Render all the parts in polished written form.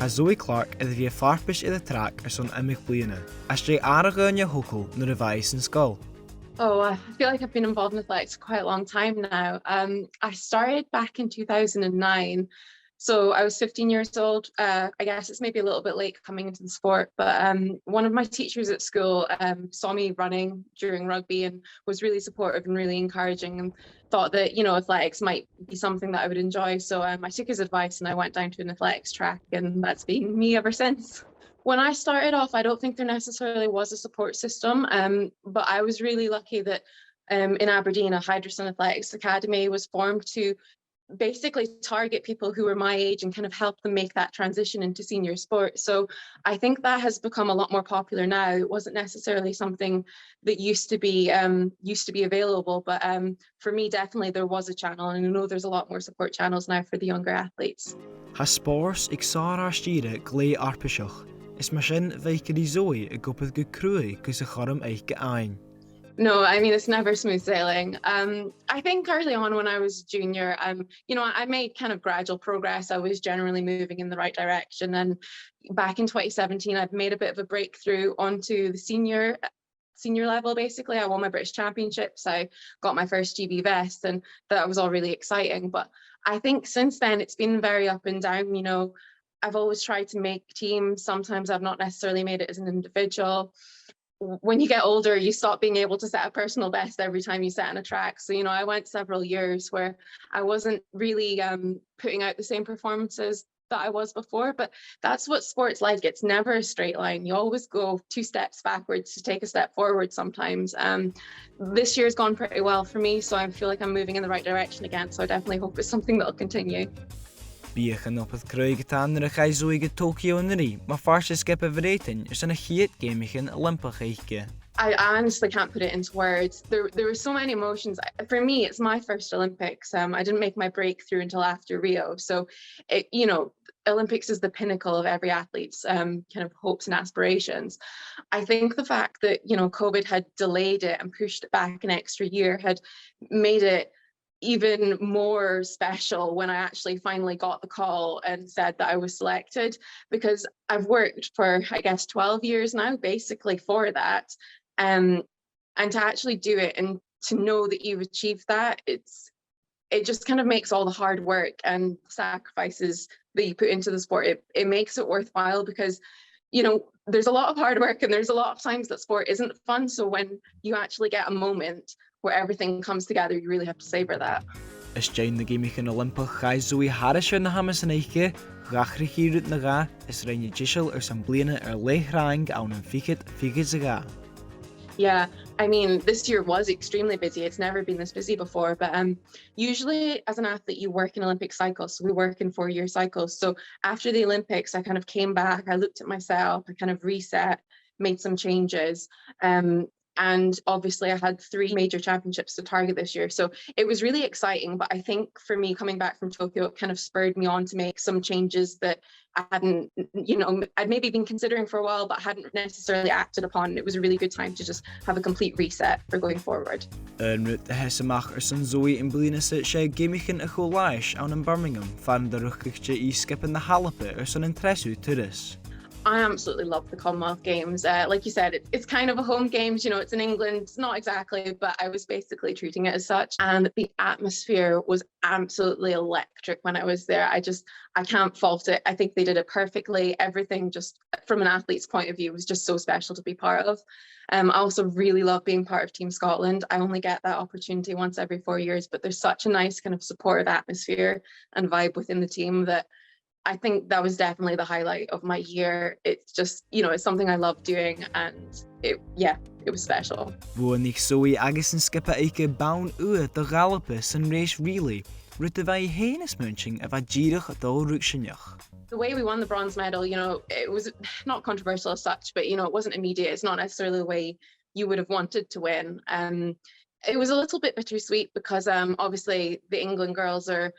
Zoey Clark is the farpais in the track son Geamaichean. As she araganya huckle na revice in skull. Oh, I feel like I've been involved in athletics for quite a long time now. I started back in 2009. So I was 15 years old. I guess it's maybe a little bit late coming into the sport, but one of my teachers at school saw me running during rugby and was really supportive and really encouraging, and thought that, athletics might be something that I would enjoy. So I took his advice and I went down to an athletics track, and that's been me ever since. When I started off, I don't think there necessarily was a support system, but I was really lucky that in Aberdeen, a Hydroson Athletics Academy was formed to basically target people who were my age and kind of help them make that transition into senior sport. So I think that has become a lot more popular now. It wasn't necessarily something that used to be available, but for me, definitely there was a channel, and I know there's a lot more support channels now for the younger athletes. Has spors ik sara stiere glei arpishach. Is machine veike die Zoey a gopeth go crui cus a chorum eike ein. No, I mean, it's never smooth sailing. I think early on when I was junior, I made kind of gradual progress. I was generally moving in the right direction. And back in 2017, I'd made a bit of a breakthrough onto the senior level. Basically, I won my British Championships. I got my first GB vest, and that was all really exciting. But I think since then, it's been very up and down. I've always tried to make teams. Sometimes I've not necessarily made it as an individual. When you get older, you stop being able to set a personal best every time you set on a track. So, I went several years where I wasn't really putting out the same performances that I was before, but that's what sport's like. It's never a straight line. You always go 2 steps backwards to take a step forward sometimes. This year's gone pretty well for me, so I feel like I'm moving in the right direction again. So I definitely hope it's something that'll continue. Biechen op het kruigetaan na gai Zoey go Tokyo in ri, maar farse skip everything is a giet Geamaichean Olympic. I honestly can't put it into words. There were so many emotions. For me, it's my first Olympics. I didn't make my breakthrough until after Rio. So, Olympics is the pinnacle of every athlete's kind of hopes and aspirations. I think the fact that, COVID had delayed it and pushed it back an extra year had made it even more special when I actually finally got the call and said that I was selected, because I've worked for, I guess, 12 years now, basically, for that. And to actually do it and to know that you've achieved that, it just kind of makes all the hard work and sacrifices that you put into the sport, it makes it worthwhile, because there's a lot of hard work and there's a lot of times that sport isn't fun. So when you actually get a moment where everything comes together, you really have to savor that. Is Jane the Geamaichean Olympic gai Zoey Harrison na hamas in eike, gachri hier na ga, is rein jishel some bliene legrang aan een figet ga. Yeah, I mean, this year was extremely busy. It's never been this busy before, but usually as an athlete, you work in Olympic cycles. So we work in 4-year cycles. So after the Olympics, I kind of came back, I looked at myself, I kind of reset, made some changes. And obviously I had 3 major championships to target this year. So it was really exciting. But I think for me, coming back from Tokyo, it kind of spurred me on to make some changes that I hadn't, I'd maybe been considering for a while, but hadn't necessarily acted upon. It was a really good time to just have a complete reset for going forward. Ruud de Hessemach son Zoey in bliene se Geamaichean a Golash aan in Birmingham, van de rugkichtje skip in the Halape son interesu to this. I absolutely love the Commonwealth Games. Like you said, it's kind of a home games, it's in England, it's not exactly, but I was basically treating it as such. And the atmosphere was absolutely electric when I was there. I can't fault it. I think they did it perfectly. Everything, just from an athlete's point of view, was just so special to be part of. I also really love being part of Team Scotland. I only get that opportunity once every 4 years, but there's such a nice kind of supportive atmosphere and vibe within the team that I think that was definitely the highlight of my year. It's just, it's something I love doing, and it was special. Woon ik Zoey agus skipper eike baun de galopes en race relay, rutte wij hennismunching of a gierig dol rukshinjach. The way we won the bronze medal, it was not controversial as such, but, it wasn't immediate. It's not necessarily the way you would have wanted to win. It was a little bit bittersweet because obviously the England girls are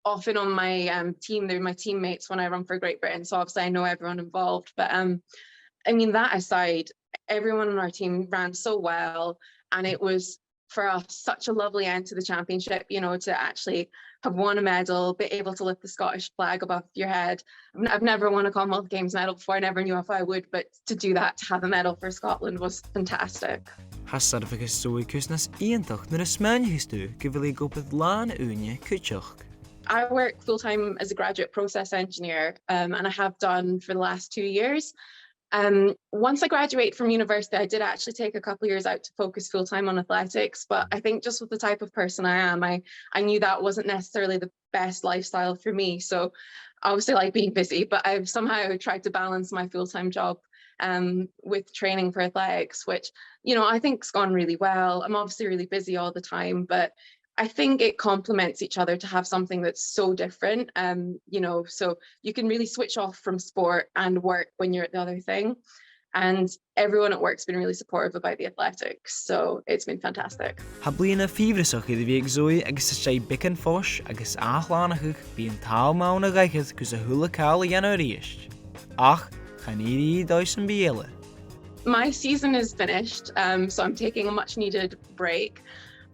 often on my team. They're my teammates when I run for Great Britain, so obviously I know everyone involved, but I mean, that aside, everyone on our team ran so well, and it was for us such a lovely end to the championship, you know, to actually have won a medal, be able to lift the Scottish flag above your head. I've never won a Commonwealth Games medal before. I never knew if I would, but to do that, to have a medal for Scotland was fantastic. Hasar agus Zoey Cusnas íontach nuair a smainthas tú go bhfuil go bud lán úine cuiteach. I work full-time as a graduate process engineer, and I have done for the last 2 years. Once I graduated from university, I did actually take a couple of years out to focus full-time on athletics, but I think just with the type of person I am, I knew that wasn't necessarily the best lifestyle for me. So obviously I like being busy, but I've somehow tried to balance my full-time job with training for athletics, which, you know, I think's gone really well. I'm obviously really busy all the time, but I think it complements each other to have something that's so different, you know, so you can really switch off from sport and work when you're at the other thing. And everyone at work's been really supportive about the athletics, so it's been fantastic. Ha bliana fíbhreasach iad bhíag Zoey agus is sé bicin fós agus athlánachuch bíon talmána gaichad gus a thula cáil a dhéanamh ríist. Ach, chanírí dóis an bíele. My season is finished, so I'm taking a much needed break.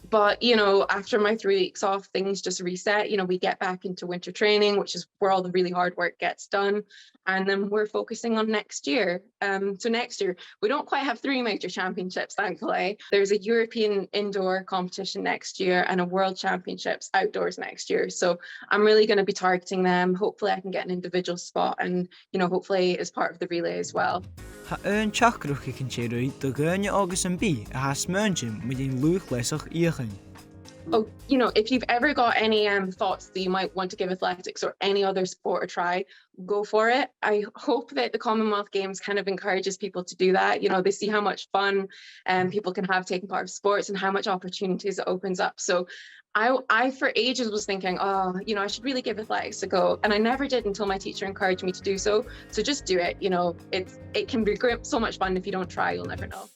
But, you know, after my 3 weeks off, things just reset. You know, we get back into winter training, which is where all the really hard work gets done. And then we're focusing on next year. So next year, we don't quite have 3 major championships, thankfully. There's a European indoor competition next year and a World Championships outdoors next year. So I'm really going to be targeting them. Hopefully I can get an individual spot and, you know, hopefully as part of the relay as well. Ha teachgrúcha cin sé roí do gcuine agus an bí a has smaintim mu dhéon luach leisach íochain. Oh, you know, if you've ever got any thoughts that you might want to give athletics or any other sport a try, go for it. I hope that the Commonwealth Games kind of encourages people to do that. You know, they see how much fun people can have taking part of sports and how much opportunities it opens up. So I for ages was thinking, oh, you know, I should really give athletics a go. And I never did until my teacher encouraged me to do so. So just do it. You know, it can be so much fun. If you don't try, you'll never know.